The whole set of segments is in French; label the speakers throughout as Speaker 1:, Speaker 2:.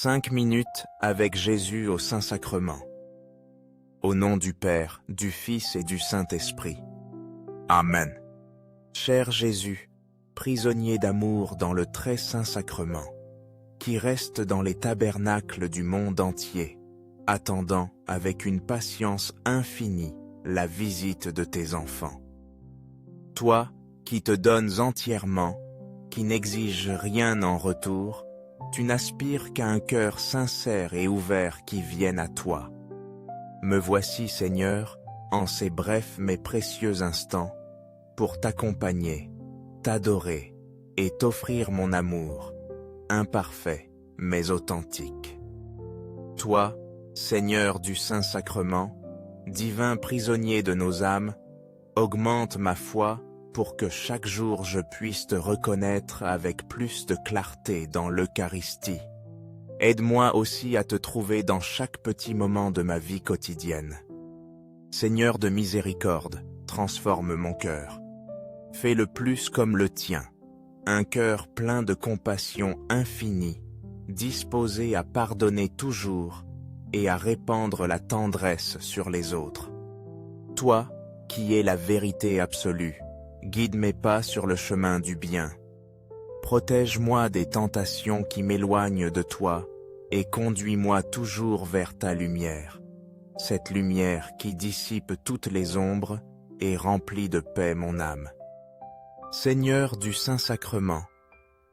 Speaker 1: 5 minutes avec Jésus au Saint-Sacrement. Au nom du Père, du Fils et du Saint-Esprit. Amen. Cher Jésus, prisonnier d'amour dans le très saint sacrement, qui reste dans les tabernacles du monde entier, attendant avec une patience infinie la visite de tes enfants. Toi, qui te donnes entièrement, qui n'exiges rien en retour, tu n'aspires qu'à un cœur sincère et ouvert qui vienne à toi. Me voici, Seigneur, en ces brefs mais précieux instants, pour t'accompagner, t'adorer et t'offrir mon amour, imparfait mais authentique. Toi, Seigneur du Saint-Sacrement, divin prisonnier de nos âmes, augmente ma foi pour que chaque jour je puisse te reconnaître avec plus de clarté dans l'Eucharistie. Aide-moi aussi à te trouver dans chaque petit moment de ma vie quotidienne. Seigneur de miséricorde, transforme mon cœur. Fais-le plus comme le tien, un cœur plein de compassion infinie, disposé à pardonner toujours et à répandre la tendresse sur les autres. Toi, qui es la vérité absolue, guide mes pas sur le chemin du bien. Protège-moi des tentations qui m'éloignent de toi et conduis-moi toujours vers ta lumière, cette lumière qui dissipe toutes les ombres et remplit de paix mon âme. Seigneur du Saint-Sacrement,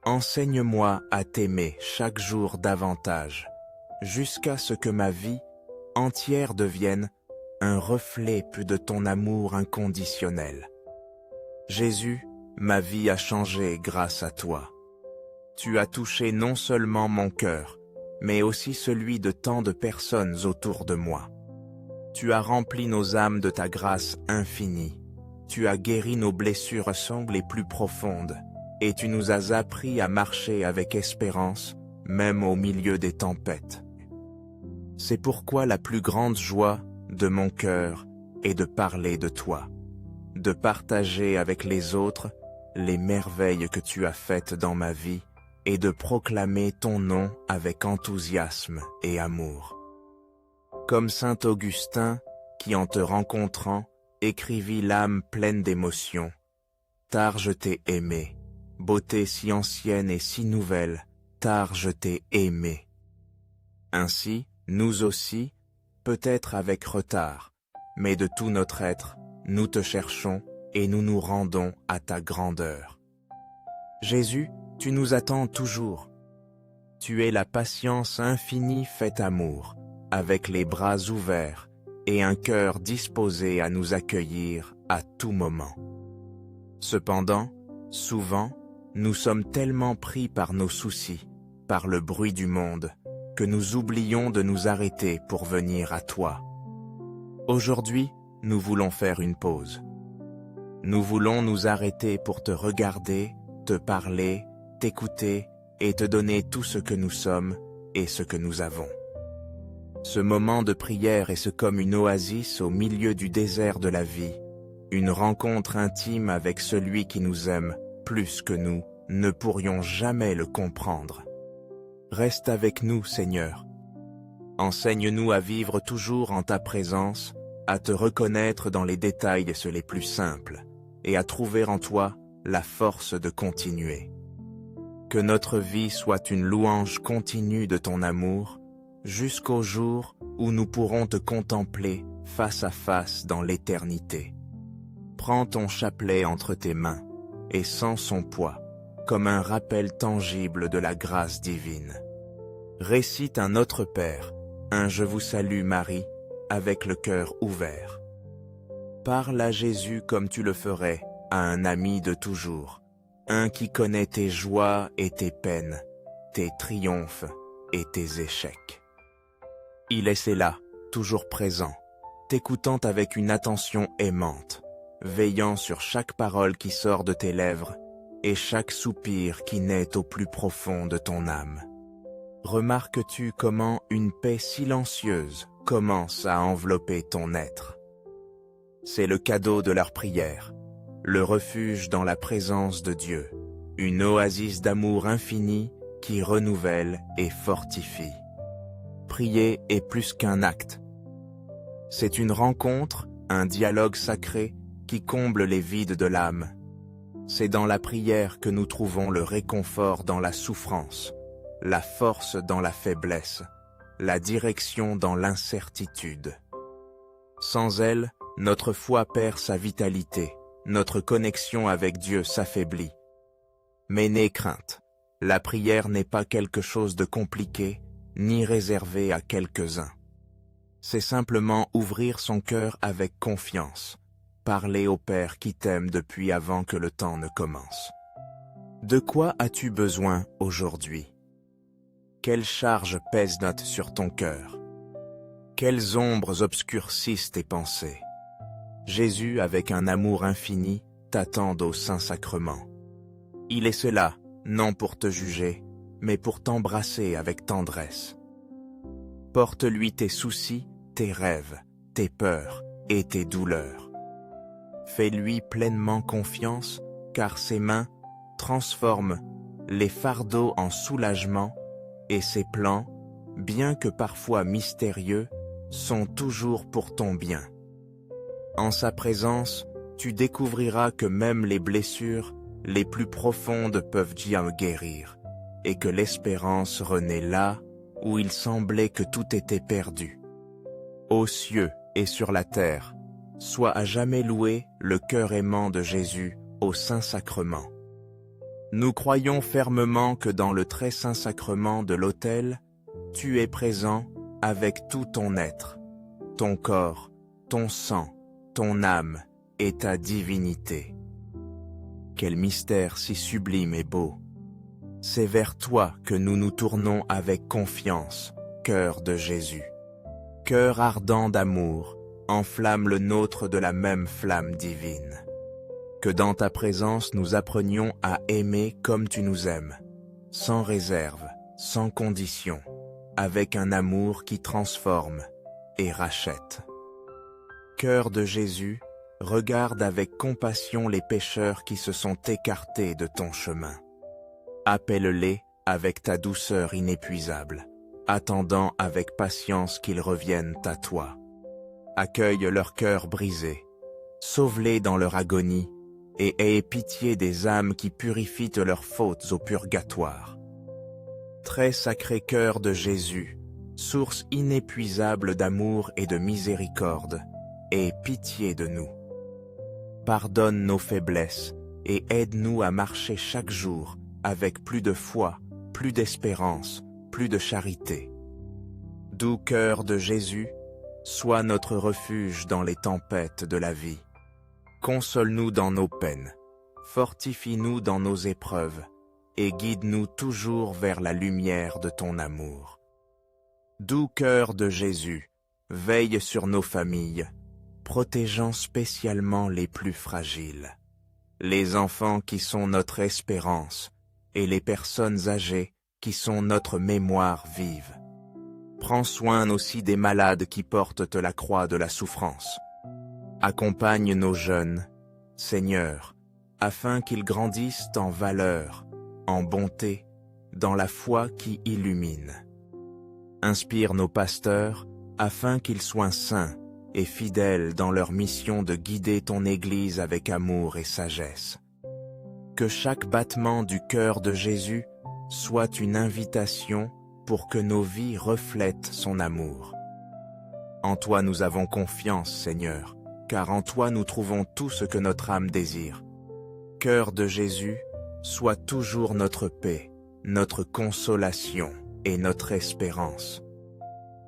Speaker 1: enseigne-moi à t'aimer chaque jour davantage, jusqu'à ce que ma vie entière devienne un reflet de ton amour inconditionnel. Jésus, ma vie a changé grâce à toi. Tu as touché non seulement mon cœur, mais aussi celui de tant de personnes autour de moi. Tu as rempli nos âmes de ta grâce infinie. Tu as guéri nos blessures les plus profondes, et tu nous as appris à marcher avec espérance, même au milieu des tempêtes. C'est pourquoi la plus grande joie de mon cœur est de parler de toi, de partager avec les autres les merveilles que tu as faites dans ma vie et de proclamer ton nom avec enthousiasme et amour. Comme saint Augustin, qui en te rencontrant, écrivit l'âme pleine d'émotions. Tard je t'ai aimé, beauté si ancienne et si nouvelle, tard je t'ai aimé. Ainsi, nous aussi, peut-être avec retard, mais de tout notre être, nous te cherchons et nous nous rendons à ta grandeur. Jésus, tu nous attends toujours. Tu es la patience infinie faite amour, avec les bras ouverts et un cœur disposé à nous accueillir à tout moment. Cependant, souvent, nous sommes tellement pris par nos soucis, par le bruit du monde, que nous oublions de nous arrêter pour venir à toi. Aujourd'hui, nous voulons faire une pause. Nous voulons nous arrêter pour te regarder, te parler, t'écouter et te donner tout ce que nous sommes et ce que nous avons. Ce moment de prière est comme une oasis au milieu du désert de la vie, une rencontre intime avec celui qui nous aime plus que nous ne pourrions jamais le comprendre. Reste avec nous, Seigneur. Enseigne-nous à vivre toujours en ta présence, à te reconnaître dans les détails les plus simples, et à trouver en toi la force de continuer. Que notre vie soit une louange continue de ton amour, jusqu'au jour où nous pourrons te contempler face à face dans l'éternité. Prends ton chapelet entre tes mains, et sens son poids, comme un rappel tangible de la grâce divine. Récite un Notre Père, un Je vous salue Marie, avec le cœur ouvert. Parle à Jésus comme tu le ferais à un ami de toujours, un qui connaît tes joies et tes peines, tes triomphes et tes échecs. Il est là, toujours présent, t'écoutant avec une attention aimante, veillant sur chaque parole qui sort de tes lèvres et chaque soupir qui naît au plus profond de ton âme. Remarques-tu comment une paix silencieuse commence à envelopper ton être? C'est le cadeau de leur prière, le refuge dans la présence de Dieu, une oasis d'amour infini qui renouvelle et fortifie. Prier est plus qu'un acte. C'est une rencontre, un dialogue sacré qui comble les vides de l'âme. C'est dans la prière que nous trouvons le réconfort dans la souffrance, la force dans la faiblesse, la direction dans l'incertitude. Sans elle, notre foi perd sa vitalité, notre connexion avec Dieu s'affaiblit. Mais n'aie crainte, la prière n'est pas quelque chose de compliqué, ni réservé à quelques-uns. C'est simplement ouvrir son cœur avec confiance, parler au Père qui t'aime depuis avant que le temps ne commence. De quoi as-tu besoin aujourd'hui? Quelle charge pèse sur ton cœur? Quelles ombres obscurcissent tes pensées? Jésus, avec un amour infini, t'attend au Saint-Sacrement. Il est cela, non pour te juger, mais pour t'embrasser avec tendresse. Porte-lui tes soucis, tes rêves, tes peurs et tes douleurs. Fais-lui pleinement confiance, car ses mains transforment les fardeaux en soulagement et ses plans, bien que parfois mystérieux, sont toujours pour ton bien. En sa présence, tu découvriras que même les blessures les plus profondes peuvent bien guérir, et que l'espérance renaît là où il semblait que tout était perdu. Aux cieux et sur la terre, sois à jamais loué le cœur aimant de Jésus au Saint-Sacrement. Nous croyons fermement que dans le très saint sacrement de l'autel, tu es présent avec tout ton être, ton corps, ton sang, ton âme et ta divinité. Quel mystère si sublime et beau! C'est vers toi que nous nous tournons avec confiance, cœur de Jésus. Cœur ardent d'amour, enflamme le nôtre de la même flamme divine. Que dans ta présence nous apprenions à aimer comme tu nous aimes, sans réserve, sans condition, avec un amour qui transforme et rachète. Cœur de Jésus, regarde avec compassion les pécheurs qui se sont écartés de ton chemin. Appelle-les avec ta douceur inépuisable, attendant avec patience qu'ils reviennent à toi. Accueille leur cœur brisé, sauve-les dans leur agonie, et aie pitié des âmes qui purifient leurs fautes au purgatoire. Très sacré cœur de Jésus, source inépuisable d'amour et de miséricorde, aie pitié de nous. Pardonne nos faiblesses et aide-nous à marcher chaque jour avec plus de foi, plus d'espérance, plus de charité. Doux cœur de Jésus, sois notre refuge dans les tempêtes de la vie. Console-nous dans nos peines, fortifie-nous dans nos épreuves, et guide-nous toujours vers la lumière de ton amour. Doux cœur de Jésus, veille sur nos familles, protégeant spécialement les plus fragiles, les enfants qui sont notre espérance, et les personnes âgées qui sont notre mémoire vive. Prends soin aussi des malades qui portent la croix de la souffrance. Accompagne nos jeunes, Seigneur, afin qu'ils grandissent en valeur, en bonté, dans la foi qui illumine. Inspire nos pasteurs, afin qu'ils soient saints et fidèles dans leur mission de guider ton Église avec amour et sagesse. Que chaque battement du cœur de Jésus soit une invitation pour que nos vies reflètent son amour. En toi nous avons confiance, Seigneur, car en toi nous trouvons tout ce que notre âme désire. Cœur de Jésus, sois toujours notre paix, notre consolation et notre espérance.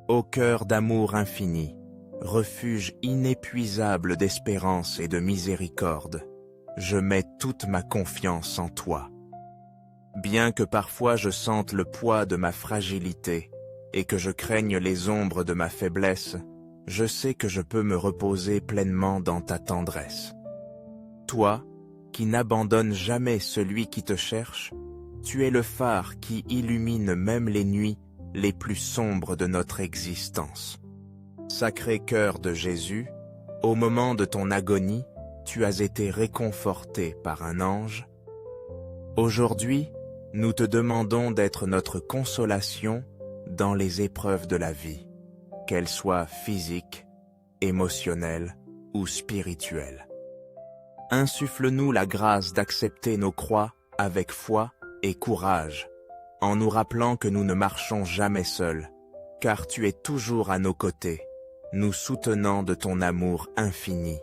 Speaker 1: Ô cœur d'amour infini, refuge inépuisable d'espérance et de miséricorde, je mets toute ma confiance en toi. Bien que parfois je sente le poids de ma fragilité et que je craigne les ombres de ma faiblesse, je sais que je peux me reposer pleinement dans ta tendresse. Toi, qui n'abandonnes jamais celui qui te cherche, tu es le phare qui illumine même les nuits les plus sombres de notre existence. Sacré cœur de Jésus, au moment de ton agonie, tu as été réconforté par un ange. Aujourd'hui, nous te demandons d'être notre consolation dans les épreuves de la vie, qu'elles soient physiques, émotionnelles ou spirituelles. Insuffle-nous la grâce d'accepter nos croix avec foi et courage, en nous rappelant que nous ne marchons jamais seuls, car tu es toujours à nos côtés, nous soutenant de ton amour infini.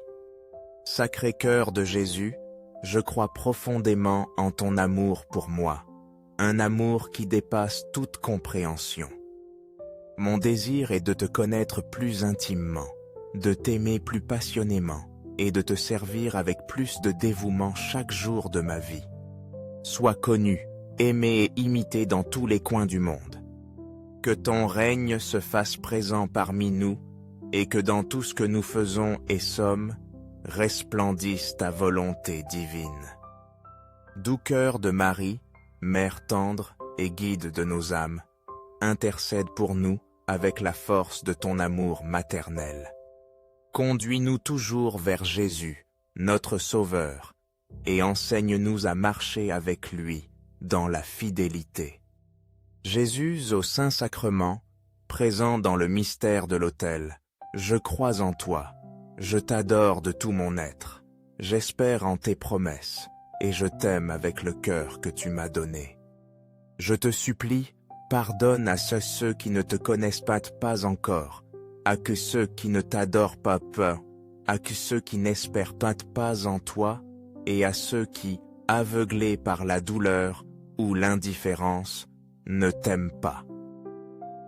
Speaker 1: Sacré-Cœur de Jésus, je crois profondément en ton amour pour moi, un amour qui dépasse toute compréhension. Mon désir est de te connaître plus intimement, de t'aimer plus passionnément et de te servir avec plus de dévouement chaque jour de ma vie. Sois connu, aimé et imité dans tous les coins du monde. Que ton règne se fasse présent parmi nous et que dans tout ce que nous faisons et sommes, resplendisse ta volonté divine. Doux cœur de Marie, Mère tendre et guide de nos âmes, intercède pour nous avec la force de ton amour maternel. Conduis-nous toujours vers Jésus, notre Sauveur, et enseigne-nous à marcher avec lui dans la fidélité. Jésus au Saint-Sacrement, présent dans le mystère de l'autel, je crois en toi, je t'adore de tout mon être, j'espère en tes promesses, et je t'aime avec le cœur que tu m'as donné. Je te supplie, pardonne à ceux qui ne te connaissent pas encore, à que ceux qui ne t'adorent pas, à que ceux qui n'espèrent pas en toi, et à ceux qui, aveuglés par la douleur ou l'indifférence, ne t'aiment pas.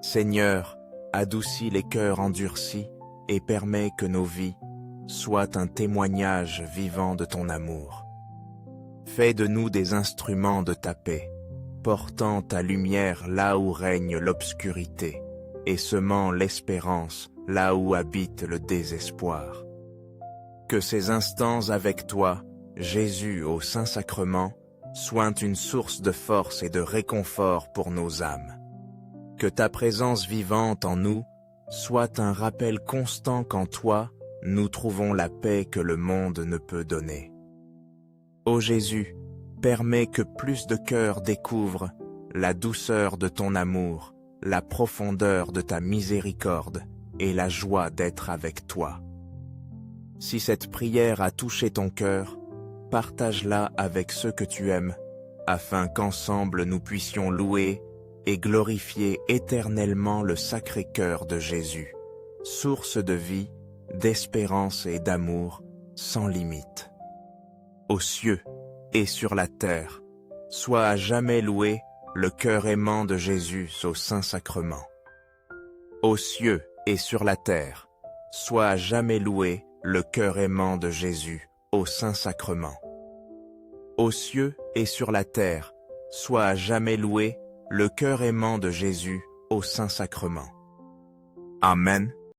Speaker 1: Seigneur, adoucis les cœurs endurcis et permets que nos vies soient un témoignage vivant de ton amour. Fais de nous des instruments de ta paix, portant ta lumière là où règne l'obscurité et semant l'espérance là où habite le désespoir. Que ces instants avec toi, Jésus au Saint-Sacrement, soient une source de force et de réconfort pour nos âmes. Que ta présence vivante en nous soit un rappel constant qu'en toi, nous trouvons la paix que le monde ne peut donner. Ô Jésus, permets que plus de cœurs découvrent la douceur de ton amour, la profondeur de ta miséricorde et la joie d'être avec toi. Si cette prière a touché ton cœur, partage-la avec ceux que tu aimes, afin qu'ensemble nous puissions louer et glorifier éternellement le Sacré-Cœur de Jésus, source de vie, d'espérance et d'amour sans limite. Aux cieux et sur la terre, soit à jamais loué le cœur aimant de Jésus au Saint-Sacrement. Aux cieux et sur la terre, soit à jamais loué le cœur aimant de Jésus au Saint-Sacrement. Aux cieux et sur la terre, soit à jamais loué le cœur aimant de Jésus au Saint-Sacrement. Amen.